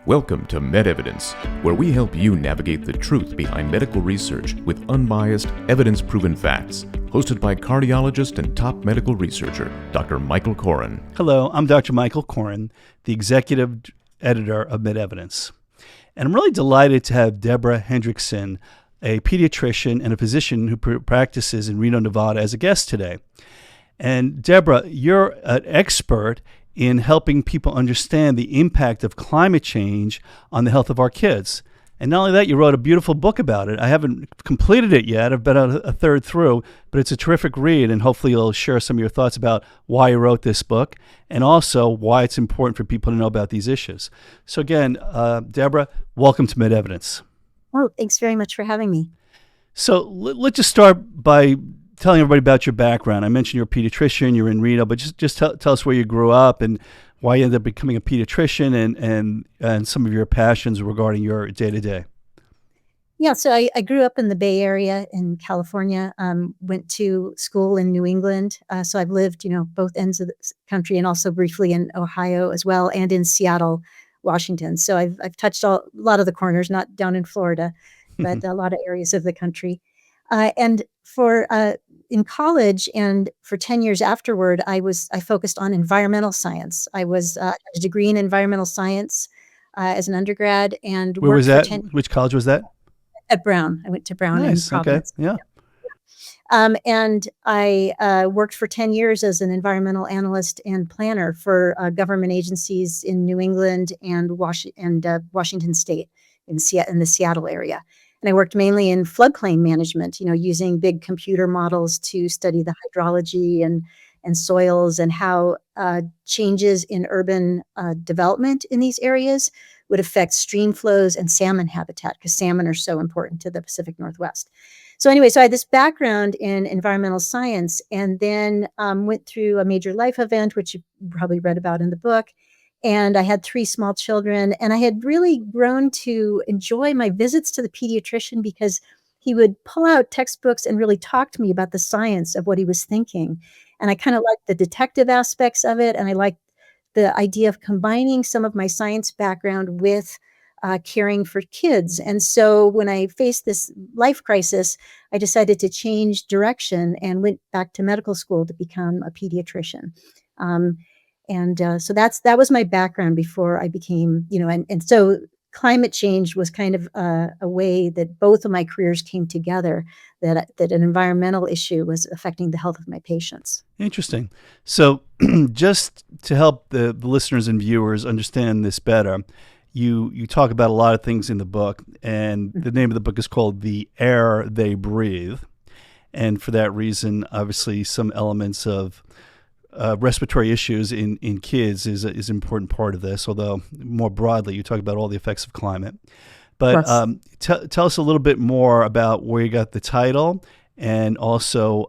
Welcome to MedEvidence, where we help you navigate the truth behind medical research with unbiased, evidence-proven facts. Hosted by cardiologist and top medical researcher, Dr. Michael Koren. Hello, I'm Dr. Michael Koren, the executive editor of MedEvidence. And I'm really delighted to have Deborah Hendrickson, a pediatrician and a physician who practices in Reno, Nevada, as a guest today. And Deborah, you're an expert in helping people understand the impact of climate change on the health of our kids. And not only that, you wrote a beautiful book about it. I haven't completed it yet. I've been a third through, but it's a terrific read, and hopefully you'll share some of your thoughts about why you wrote this book and also why it's important for people to know about these issues. So again, Deborah, welcome to MedEvidence. Oh, thanks very much for having me. So let's just start by telling everybody about your background. I mentioned you're a pediatrician, you're in Reno, but just tell us where you grew up and why you ended up becoming a pediatrician and some of your passions regarding your day-to-day. Yeah, so I grew up in the Bay Area in California, went to school in New England. So I've lived, both ends of the country and also briefly in Ohio as well, and in Seattle, Washington. So I've touched a lot of the corners, not down in Florida, but a lot of areas of the country. And for in college and for 10 years afterward, I focused on environmental science. I was a degree in environmental science as an undergrad, and where was that? Which college was that? At Brown. I went to Brown in Providence. Okay. Yeah. And I worked for 10 years as an environmental analyst and planner for government agencies in New England and Washington State in the Seattle area. And I worked mainly in floodplain management, using big computer models to study the hydrology and soils and how changes in urban development in these areas would affect stream flows and salmon habitat, because salmon are so important to the Pacific Northwest. So anyway, so I had this background in environmental science, and then went through a major life event, which you probably read about in the book. And I had 3 small children, and I had really grown to enjoy my visits to the pediatrician because he would pull out textbooks and really talk to me about the science of what he was thinking. And I kind of liked the detective aspects of it, and I liked the idea of combining some of my science background with caring for kids. And so when I faced this life crisis, I decided to change direction and went back to medical school to become a pediatrician. So that was my background before I became, and so climate change was kind of a way that both of my careers came together, that an environmental issue was affecting the health of my patients. Interesting. So just to help the listeners and viewers understand this better, you talk about a lot of things in the book, and the name of the book is called The Air They Breathe. And for that reason, obviously, some elements of respiratory issues in kids is an important part of this, although more broadly, you talk about all the effects of climate. But tell us a little bit more about where you got the title, and also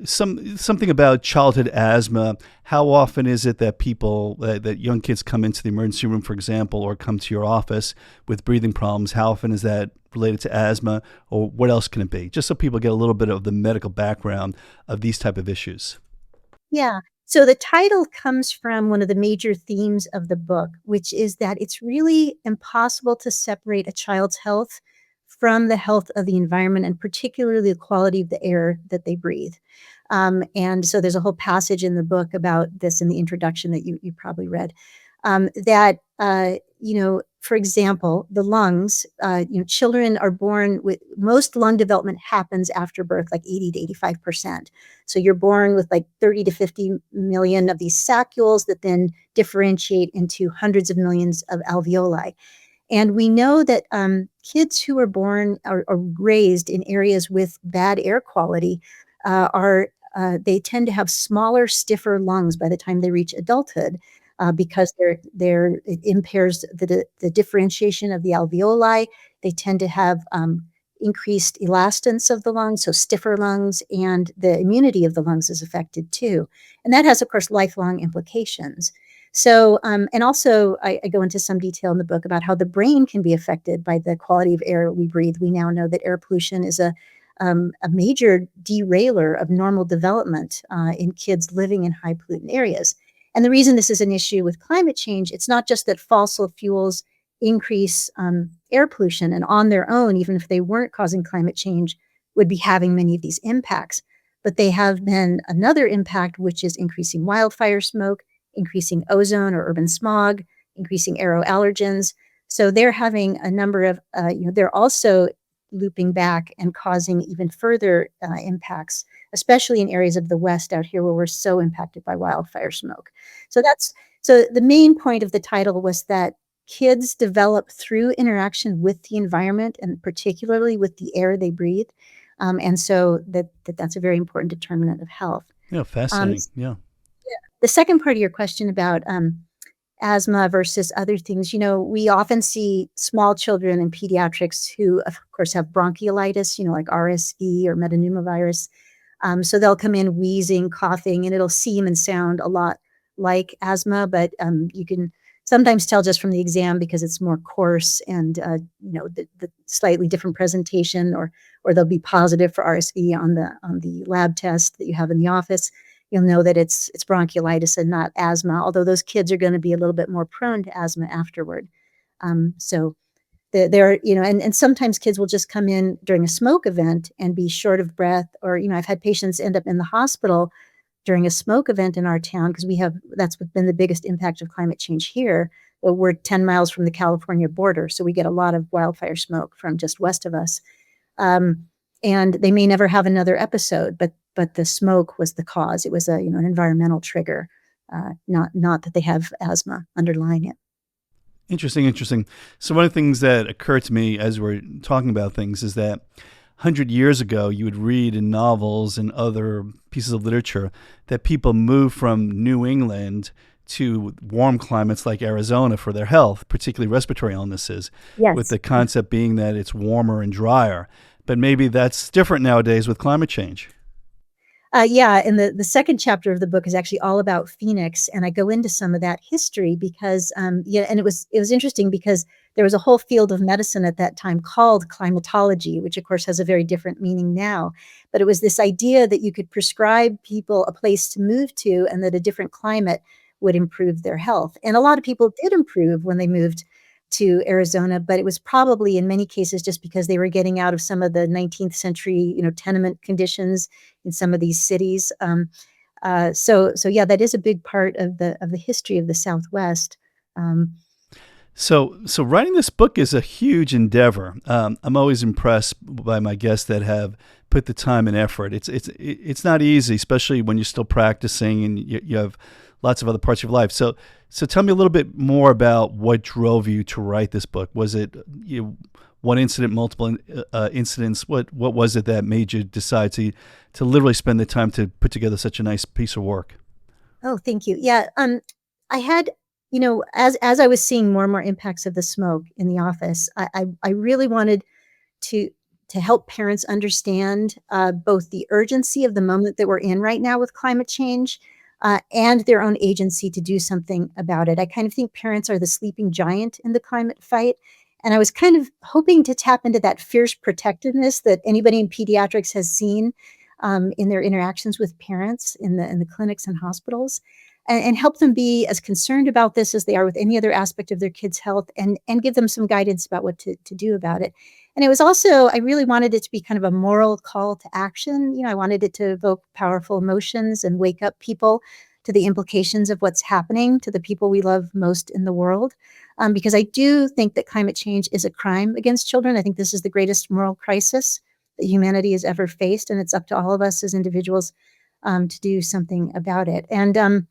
something about childhood asthma. How often is it that people, that young kids come into the emergency room, for example, or come to your office with breathing problems? How often is that related to asthma, or what else can it be? Just so people get a little bit of the medical background of these type of issues. Yeah. So the title comes from one of the major themes of the book, which is that it's really impossible to separate a child's health from the health of the environment, and particularly the quality of the air that they breathe. And so there's a whole passage in the book about this in the introduction that you probably read, for example, the lungs, children are born with, most lung development happens after birth, like 80 to 85%. So you're born with like 30 to 50 million of these saccules that then differentiate into hundreds of millions of alveoli. And we know that kids who are born or raised in areas with bad air quality they tend to have smaller, stiffer lungs by the time they reach adulthood, because it impairs the differentiation of the alveoli. They tend to have increased elastance of the lungs, so stiffer lungs, and the immunity of the lungs is affected too. And that has, of course, lifelong implications. So, and also I go into some detail in the book about how the brain can be affected by the quality of air we breathe. We now know that air pollution is a major derailer of normal development in kids living in high pollutant areas. And the reason this is an issue with climate change, it's not just that fossil fuels increase air pollution, and on their own, even if they weren't causing climate change, would be having many of these impacts. But they have been another impact, which is increasing wildfire smoke, increasing ozone or urban smog, increasing aero allergens. So they're having a number of, they're also looping back and causing even further impacts, especially in areas of the West out here where we're so impacted by wildfire smoke. So the main point of the title was that kids develop through interaction with the environment, and particularly with the air they breathe. And so that's a very important determinant of health. Yeah, fascinating. Yeah. The second part of your question about asthma versus other things, we often see small children in pediatrics who, of course, have bronchiolitis, like RSV or metapneumovirus. So they'll come in wheezing, coughing, and it'll seem and sound a lot like asthma, but you can sometimes tell just from the exam because it's more coarse and the slightly different presentation, or they'll be positive for RSV on the lab test that you have in the office. You'll know that it's bronchiolitis and not asthma, although those kids are going to be a little bit more prone to asthma afterward. So there, and sometimes kids will just come in during a smoke event and be short of breath, or I've had patients end up in the hospital during a smoke event in our town, because that's been the biggest impact of climate change here. We're 10 miles from the California border, so we get a lot of wildfire smoke from just west of us. And they may never have another episode, but the smoke was the cause. It was an environmental trigger, not that they have asthma underlying it. Interesting. So one of the things that occurred to me as we're talking about things is that 100 years ago, you would read in novels and other pieces of literature that people moved from New England to warm climates like Arizona for their health, particularly respiratory illnesses, Yes. with the concept being that it's warmer and drier. But maybe that's different nowadays with climate change. And the second chapter of the book is actually all about Phoenix, and I go into some of that history because, and it was interesting because there was a whole field of medicine at that time called climatology, which of course has a very different meaning now. But it was this idea that you could prescribe people a place to move to, and that a different climate would improve their health. And a lot of people did improve when they moved to Arizona, but it was probably in many cases just because they were getting out of some of the 19th century, tenement conditions in some of these cities. So that is a big part of the history of the Southwest. So writing this book is a huge endeavor. I'm always impressed by my guests that have put the time and effort. It's not easy, especially when you're still practicing and you have lots of other parts of your life. So tell me a little bit more about what drove you to write this book. Was it one incident, multiple incidents? What was it that made you decide to literally spend the time to put together such a nice piece of work? Oh, thank you. Yeah. I had, as I was seeing more and more impacts of the smoke in the office, I really wanted to help parents understand both the urgency of the moment that we're in right now with climate change, and their own agency to do something about it. I kind of think parents are the sleeping giant in the climate fight. And I was kind of hoping to tap into that fierce protectiveness that anybody in pediatrics has seen in their interactions with parents in the clinics and hospitals, and help them be as concerned about this as they are with any other aspect of their kids' health, and give them some guidance about what to do about it. And it was also, I really wanted it to be kind of a moral call to action. I wanted it to evoke powerful emotions and wake up people to the implications of what's happening to the people we love most in the world. Because I do think that climate change is a crime against children. I think this is the greatest moral crisis that humanity has ever faced, and it's up to all of us as individuals to do something about it. And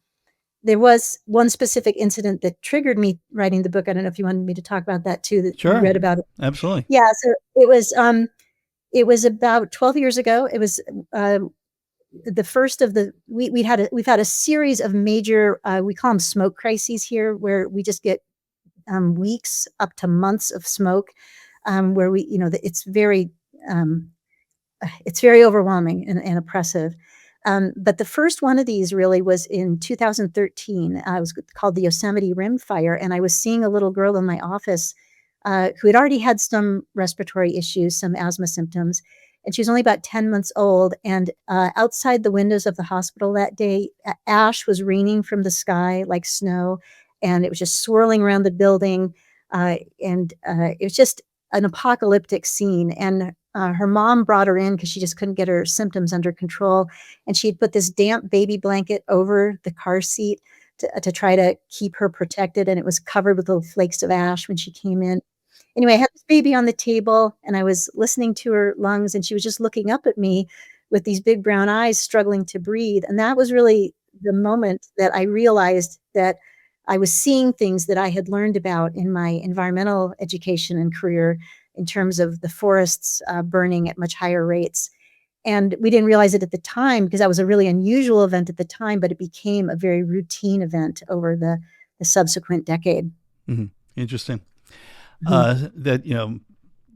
there was one specific incident that triggered me writing the book. I don't know if you wanted me to talk about that too, that Sure. you read about it. Absolutely. Yeah, so it was about 12 years ago. It was the first of we've had a series of major, we call them smoke crises here, where we just get weeks up to months of smoke, where it's very overwhelming and oppressive. But the first one of these really was in 2013. It was called the Yosemite Rim Fire, and I was seeing a little girl in my office who had already had some respiratory issues, some asthma symptoms, and she was only about 10 months old. And outside the windows of the hospital that day, ash was raining from the sky like snow, and it was just swirling around the building. And it was just an apocalyptic scene. And her mom brought her in because she just couldn't get her symptoms under control. And she'd put this damp baby blanket over the car seat to try to keep her protected. And it was covered with little flakes of ash when she came in. Anyway, I had this baby on the table and I was listening to her lungs, and she was just looking up at me with these big brown eyes, struggling to breathe. And that was really the moment that I realized that I was seeing things that I had learned about in my environmental education and career in terms of the forests burning at much higher rates. And we didn't realize it at the time because that was a really unusual event at the time, but it became a very routine event over the subsequent decade. Hmm. Interesting. Mhm. That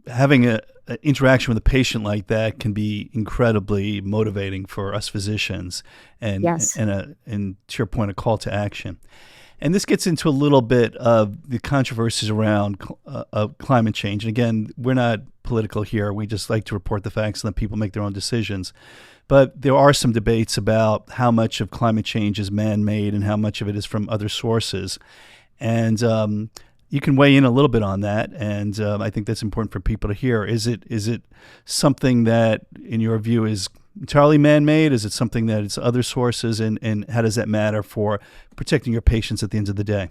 having a interaction with a patient like that can be incredibly motivating for us physicians, and Yes. and to your point, a call to action. And this gets into a little bit of the controversies around of climate change. And again, we're not political here. We just like to report the facts and let people make their own decisions. But there are some debates about how much of climate change is man-made and how much of it is from other sources. And you can weigh in a little bit on that. And I think that's important for people to hear. Is it something that, in your view, is entirely man-made? Is it something that it's other sources? And how does that matter for protecting your patients at the end of the day?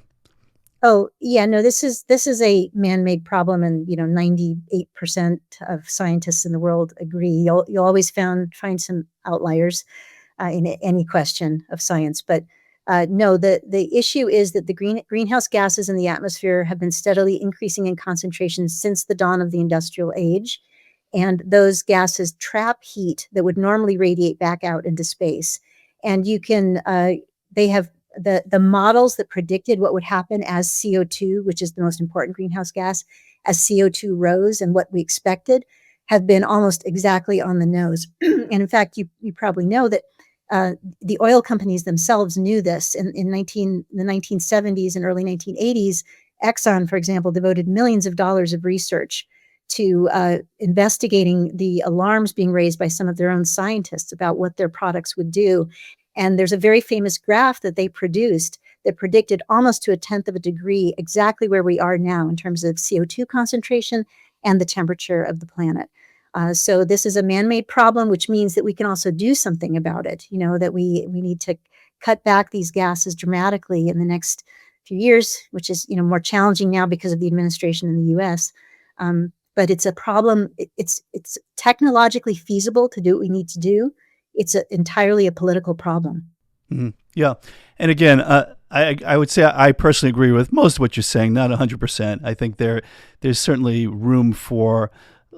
Oh, yeah, no, this is a man-made problem, and 98% of scientists in the world agree. You'll always find some outliers in any question of science, but no, the issue is that the greenhouse gases in the atmosphere have been steadily increasing in concentration since the dawn of the industrial age, and those gases trap heat that would normally radiate back out into space. And they have the models that predicted what would happen as CO2, which is the most important greenhouse gas, as CO2 rose and what we expected, have been almost exactly on the nose. And in fact, you probably know that the oil companies themselves knew this the 1970s and early 1980s. Exxon, for example, devoted millions of dollars of research to investigating the alarms being raised by some of their own scientists about what their products would do. And there's a very famous graph that they produced that predicted almost to a tenth of a degree exactly where we are now in terms of CO2 concentration and the temperature of the planet. So this is a man-made problem, which means that we can also do something about it. That we need to cut back these gases dramatically in the next few years, which is more challenging now because of the administration in the U.S. But it's a problem. It's technologically feasible to do what we need to do. It's entirely a political problem. Mhm. Yeah. And again, I would say I personally agree with most of what you're saying, not 100%. I think there's certainly room for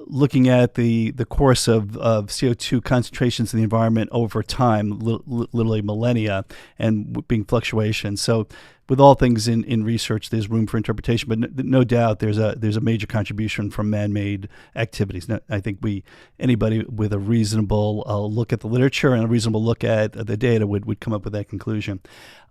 looking at the course of CO2 concentrations in the environment over time, literally millennia, and being fluctuations. So with all things in research, there's room for interpretation, but no doubt there's a major contribution from man-made activities. Now, I think anybody with a reasonable look at the literature and a reasonable look at the data would come up with that conclusion.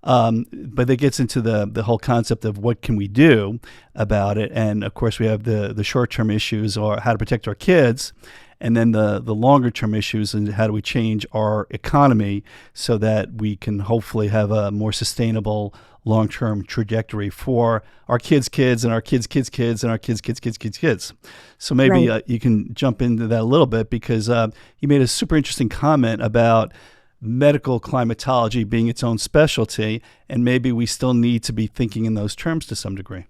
But it gets into the whole concept of what can we do about it, and of course we have the short-term issues, or how to protect our kids. And then the longer-term issues, and how do we change our economy so that we can hopefully have a more sustainable long-term trajectory for our kids' kids and our kids' kids' kids and our kids' kids' kids' kids' kids. So maybe Right. you can jump into that a little bit, because you made a super interesting comment about medical climatology being its own specialty, and maybe we still need to be thinking in those terms to some degree.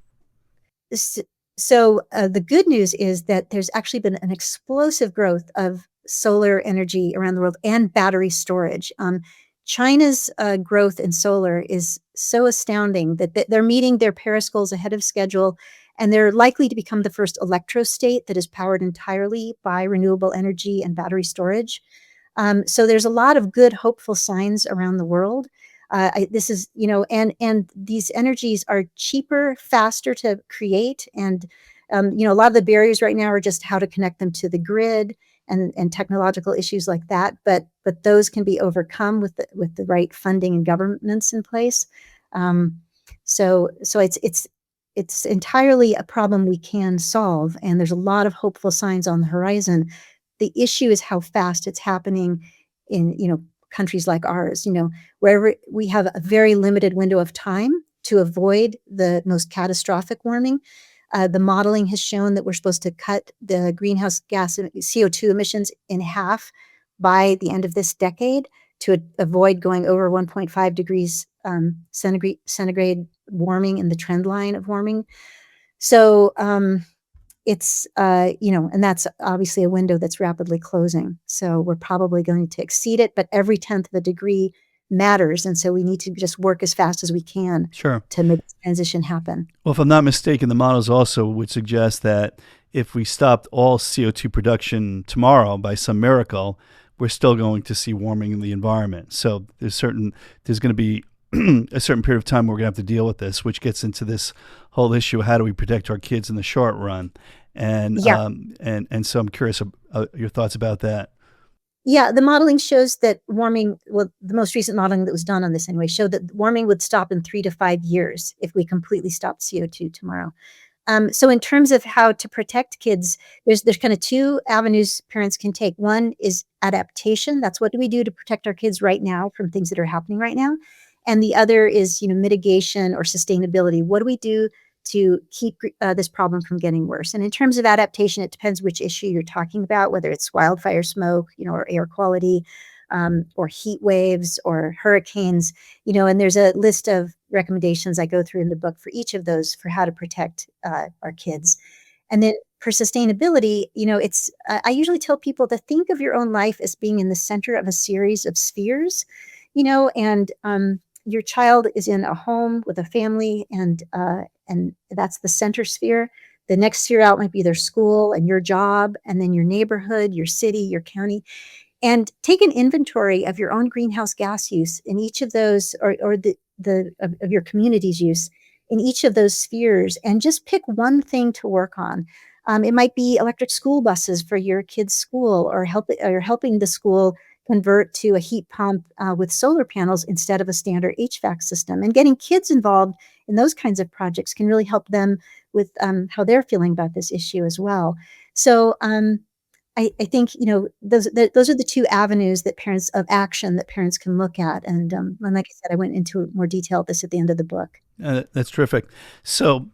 S- So the good news is that there's actually been an explosive growth of solar energy around the world and battery storage. China's growth in solar is so astounding that they're meeting their Paris goals ahead of schedule, and they're likely to become the first electrostate that is powered entirely by renewable energy and battery storage. So there's a lot of good, hopeful signs around the world. This is, and these energies are cheaper, faster to create, and a lot of the barriers right now are just how to connect them to the grid and technological issues like that. But those can be overcome with the right funding and governments in place. Um, so it's entirely a problem we can solve, and there's a lot of hopeful signs on the horizon. The issue is how fast it's happening in, countries like ours, wherever we have a very limited window of time to avoid the most catastrophic warming. The modeling has shown that we're supposed to cut the greenhouse gas CO2 emissions in half by the end of this decade to avoid going over 1.5 degrees centigrade warming in the trend line of warming. So it's, and that's obviously a window that's rapidly closing. So we're probably going to exceed it, but every 1/10 of a degree matters. And so we need to just work as fast as we can Sure. to make the transition happen. Well, if I'm not mistaken, the models also would suggest that if we stopped all CO2 production tomorrow by some miracle, we're still going to see warming in the environment. So there's going to be a certain period of time where we're going to have to deal with this, which gets into this whole issue: how do we protect our kids in the short run? And Yeah. and so I'm curious your thoughts about that. Yeah, the modeling shows that warming, well, the most recent modeling that was done on this anyway, showed that warming would stop in 3 to 5 years if we completely stopped CO2 tomorrow. So in terms of how to protect kids, there's kind of two avenues parents can take. One is adaptation. That's what do we do to protect our kids right now from things that are happening right now? And the other is, mitigation or sustainability. What do we do to keep this problem from getting worse? And in terms of adaptation, it depends which issue you're talking about, whether it's wildfire smoke, or air quality, or heat waves or hurricanes, and there's a list of recommendations I go through in the book for each of those for how to protect our kids. And then for sustainability, it's I usually tell people to think of your own life as being in the center of a series of spheres, and your child is in a home with a family, and that's the center sphere. The next sphere out might be their school and your job, and then your neighborhood, your city, your county. And take an inventory of your own greenhouse gas use in each of those, or of your community's use in each of those spheres, and just pick one thing to work on. It might be electric school buses for your kids' school, or helping the school convert to a heat pump with solar panels instead of a standard HVAC system. And getting kids involved in those kinds of projects can really help them with how they're feeling about this issue as well. So I think those are the two avenues that parents can look at, and like I said, I went into more detail at this at the end of the book. That's terrific. So,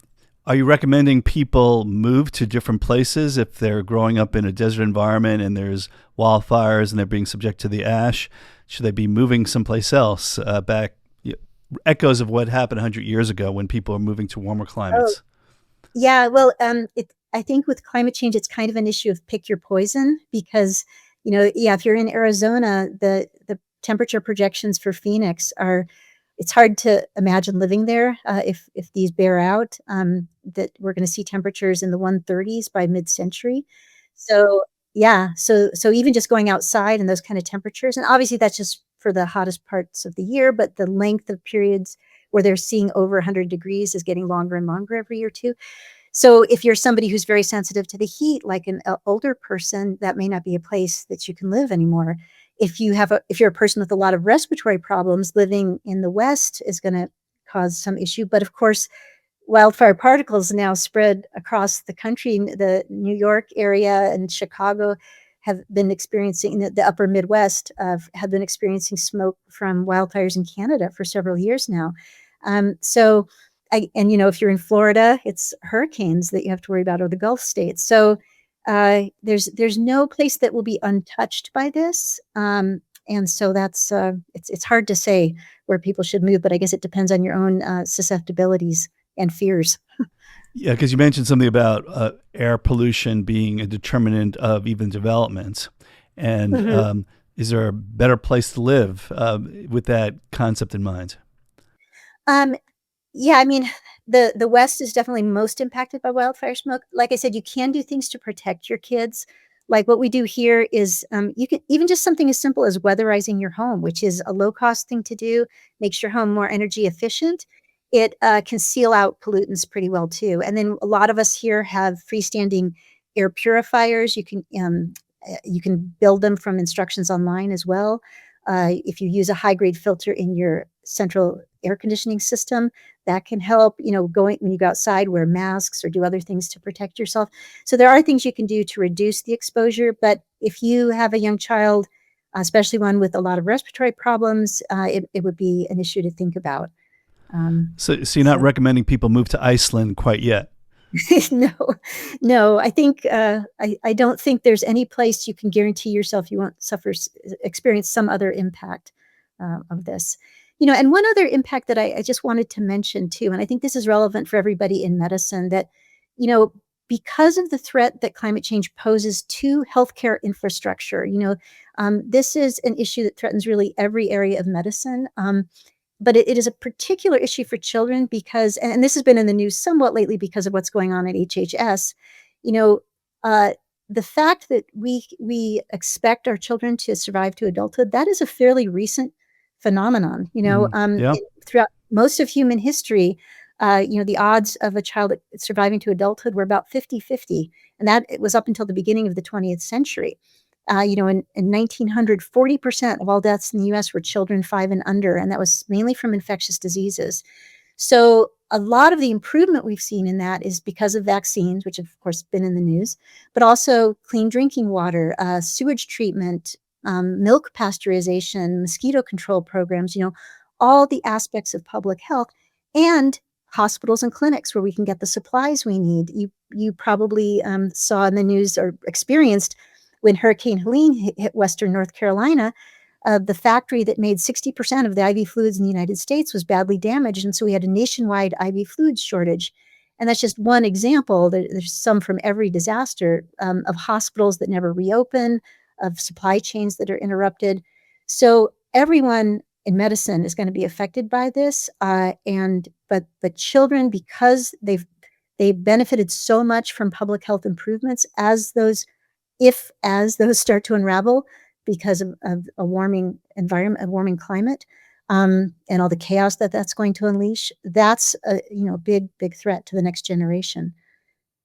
are you recommending people move to different places if they're growing up in a desert environment and there's wildfires and they're being subject to the ash? Should they be moving someplace else? Back echoes of what happened 100 years ago when people are moving to warmer climates. Yeah, well, I think with climate change, it's kind of an issue of pick your poison, because, if you're in Arizona, the temperature projections for Phoenix it's hard to imagine living there if these bear out, that we're going to see temperatures in the 130s by mid-century. So yeah, so even just going outside in those kind of temperatures, and obviously that's just for the hottest parts of the year, but the length of periods where they're seeing over 100 degrees is getting longer and longer every year too. So if you're somebody who's very sensitive to the heat, like an older person, that may not be a place that you can live anymore. If you're a person with a lot of respiratory problems, living in the West is going to cause some issue. But of course, wildfire particles now spread across the country. The New York area and Chicago have been experiencing, the upper Midwest have been experiencing smoke from wildfires in Canada for several years now. So if you're in Florida, it's hurricanes that you have to worry about, or the Gulf states. So there's no place that will be untouched by this. And so that's it's hard to say where people should move, but I guess it depends on your own susceptibilities and fears. Yeah, because you mentioned something about air pollution being a determinant of even development. And Mhm. is there a better place to live with that concept in mind? Um, Yeah, I mean, the West is definitely most impacted by wildfire smoke. Like I said, you can do things to protect your kids. Like what we do here is, you can even just something as simple as weatherizing your home, which is a low cost thing to do, makes your home more energy efficient. It can seal out pollutants pretty well too. And then a lot of us here have freestanding air purifiers. You can build them from instructions online as well. If you use a high grade filter in your central air conditioning system. That can help, going when you go outside, wear masks or do other things to protect yourself. So there are things you can do to reduce the exposure. But if you have a young child, especially one with a lot of respiratory problems, it would be an issue to think about. So you're not recommending people move to Iceland quite yet? No. I think I don't think there's any place you can guarantee yourself you won't experience some other impact of this. And one other impact that I just wanted to mention too, and I think this is relevant for everybody in medicine, that because of the threat that climate change poses to healthcare infrastructure, this is an issue that threatens really every area of medicine. But it is a particular issue for children because, and this has been in the news somewhat lately because of what's going on at HHS, you know, the fact that we expect our children to survive to adulthood, that is a fairly recent phenomenon. Yeah. Throughout most of human history, the odds of a child surviving to adulthood were about 50-50. And that it was up until the beginning of the 20th century. In 1900, 40% of all deaths in the US were children 5 and under, and that was mainly from infectious diseases. So a lot of the improvement we've seen in that is because of vaccines, which have, of course, been in the news, but also clean drinking water, sewage treatment, milk pasteurization, mosquito control programs, all the aspects of public health, and hospitals and clinics where we can get the supplies we need. You probably saw in the news or experienced when Hurricane Helene hit Western North Carolina, the factory that made 60% of the IV fluids in the United States was badly damaged. And so we had a nationwide IV fluids shortage. And that's just one example. There's some from every disaster, of hospitals that never reopen, of supply chains that are interrupted. So everyone in medicine is going to be affected by this. But children, because they've benefited so much from public health improvements, as those start to unravel because of a warming environment, a warming climate, and all the chaos that's going to unleash, that's a big threat to the next generation.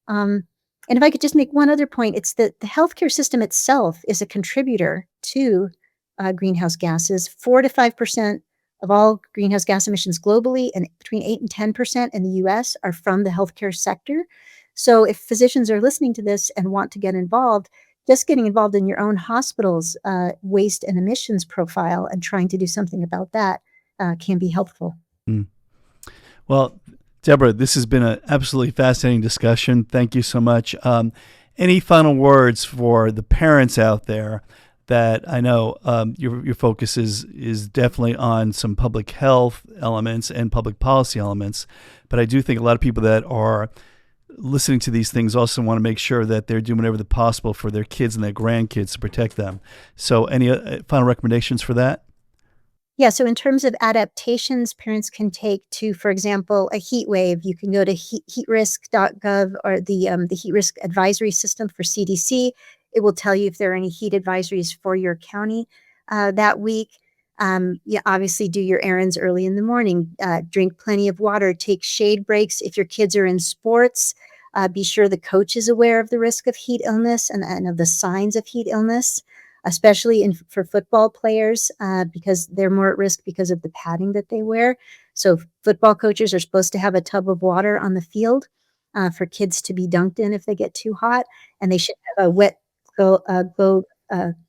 And if I could just make one other point, it's that the healthcare system itself is a contributor to greenhouse gases. 4 to 5% of all greenhouse gas emissions globally, and between 8 and 10% in the US, are from the healthcare sector. So if physicians are listening to this and want to get involved, just getting involved in your own hospital's waste and emissions profile and trying to do something about that can be helpful. Well, Deborah, this has been an absolutely fascinating discussion. Thank you so much. Any final words for the parents out there? That I know your focus is definitely on some public health elements and public policy elements, but I do think a lot of people that are listening to these things also want to make sure that they're doing whatever possible for their kids and their grandkids to protect them. So any final recommendations for that? Yeah, so in terms of adaptations parents can take to, for example, a heat wave, you can go to heatrisk.gov or the heat risk advisory system for CDC. It will tell you if there are any heat advisories for your county that week. Obviously do your errands early in the morning, drink plenty of water, take shade breaks. If your kids are in sports, be sure the coach is aware of the risk of heat illness and of the signs of heat illness, especially for football players, because they're more at risk because of the padding that they wear. So football coaches are supposed to have a tub of water on the field for kids to be dunked in if they get too hot, and they should have a wet globe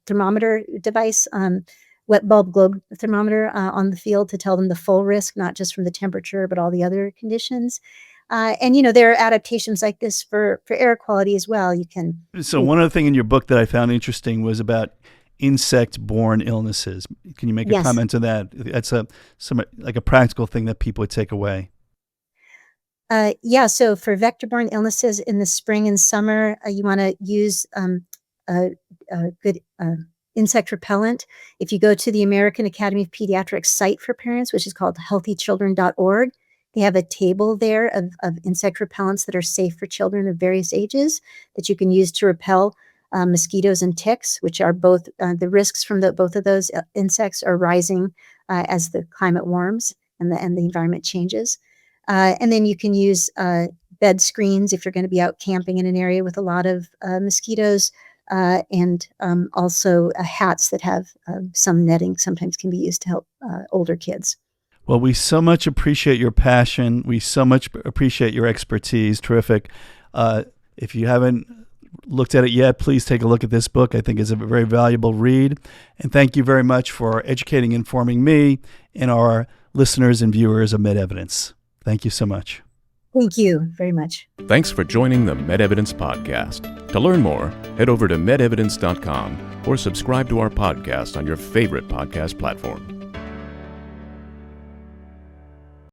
thermometer device, wet bulb globe thermometer on the field to tell them the full risk, not just from the temperature, but all the other conditions. And there are adaptations like this for air quality as well. So one other thing in your book that I found interesting was about insect-borne illnesses. Can you make a comment on that? That's like a practical thing that people would take away. So for vector-borne illnesses in the spring and summer, you want to use a good insect repellent. If you go to the American Academy of Pediatrics site for parents, which is called healthychildren.org, they have a table there of insect repellents that are safe for children of various ages that you can use to repel mosquitoes and ticks, which are both the risks from both of those insects are rising as the climate warms and the environment changes. And then you can use bed screens if you're going to be out camping in an area with a lot of mosquitoes, and also hats that have some netting sometimes can be used to help older kids. Well, we so much appreciate your passion. We so much appreciate your expertise. Terrific. If you haven't looked at it yet, please take a look at this book. I think it's a very valuable read. And thank you very much for educating and informing me and our listeners and viewers of MedEvidence. Thank you so much. Thank you very much. Thanks for joining the MedEvidence podcast. To learn more, head over to medevidence.com or subscribe to our podcast on your favorite podcast platform.